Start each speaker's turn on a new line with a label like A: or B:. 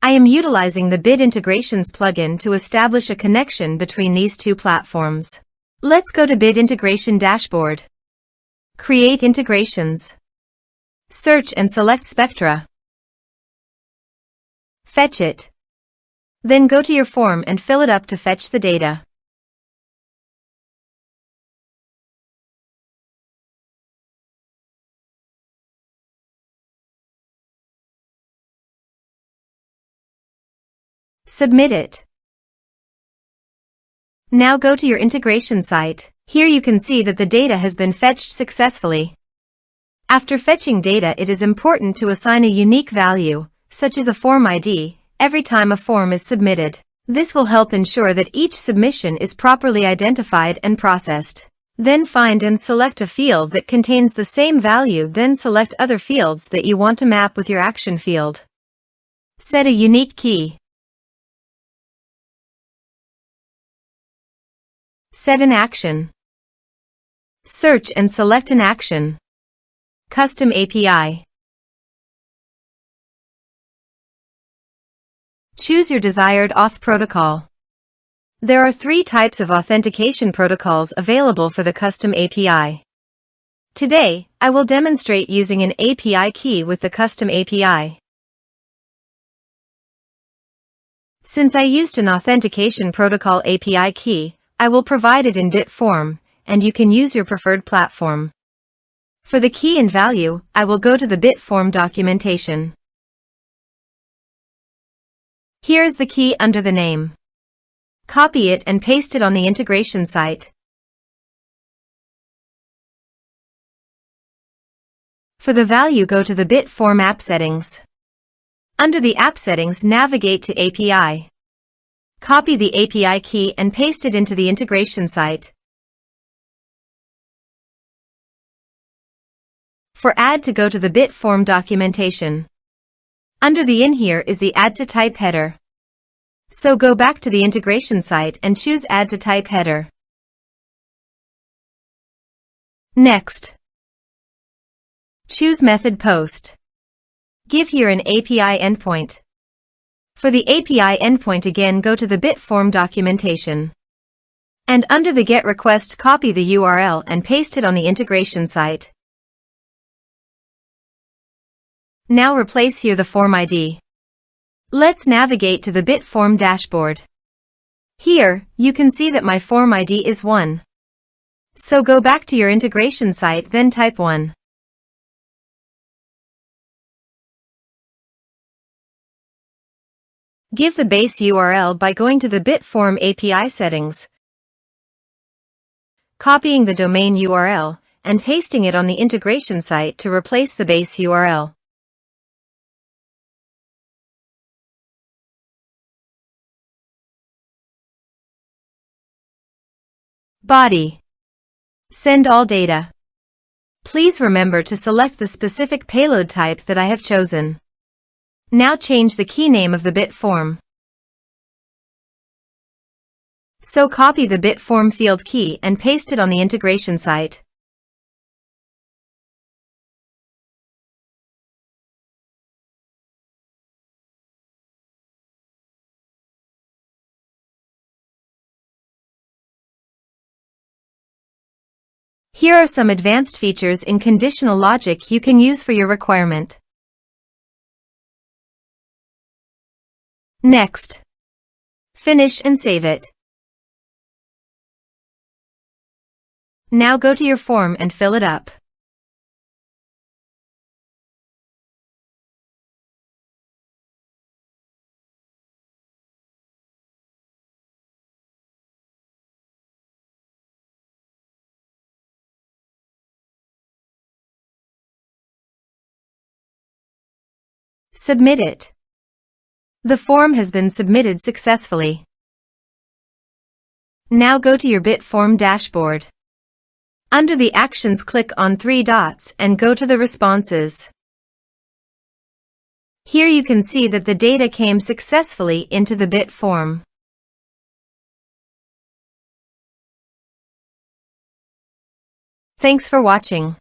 A: I am utilizing the Bit Integrations plugin to establish a connection between these two platforms. Let's go to Bit Integration Dashboard. Create integrations. Search and select Spectra. Fetch it. Then go to your form and fill it up to fetch the data. Submit it. Now go to your integration site. Here you can see that the data has been fetched successfully. After fetching data, it is important to assign a unique value, such as a form ID, every time a form is submitted. This will help ensure that each submission is properly identified and processed. Then find and select a field that contains the same value, then select other fields that you want to map with your action field. Set a unique key. Set an action. Search and select an action. Custom API. Choose your desired auth protocol. There are 3 types of authentication protocols available for the custom API. Today, I will demonstrate using an API key with the custom API. Since I used an authentication protocol API key, I will provide it in bit form, and you can use your preferred platform. For the key and value, I will go to the bit form documentation. Here is the key under the name. Copy it and paste it on the integration site. For the value, go to the bit form app settings. Under the app settings, navigate to API. Copy the API key and paste it into the integration site. For add to, go to the bit form documentation. Under the in here is the add to type header. So go back to the integration site and choose add to type header. Next, choose method post. Give here an API endpoint. For the API endpoint, again go to the bit form documentation. And under the get request, copy the URL and paste it on the integration site. Now replace here the form ID. Let's navigate to the bit form dashboard. Here, you can see that my form ID is 1. So go back to your integration site, then type 1. Give the base URL by going to the bit form API settings, copying the domain URL, and pasting it on the integration site to replace the base URL. Body. Send all data. Please remember to select the specific payload type that I have chosen. Now change the key name of the bit form. So copy the bit form field key and paste it on the integration site. Here are some advanced features in conditional logic you can use for your requirement. Next. Finish and save it. Now go to your form and fill it up. Submit it. The form has been submitted successfully. Now go to your bit form dashboard. Under the actions, click on 3 dots and go to the responses. Here you can see that the data came successfully into the bit form. Thanks for watching.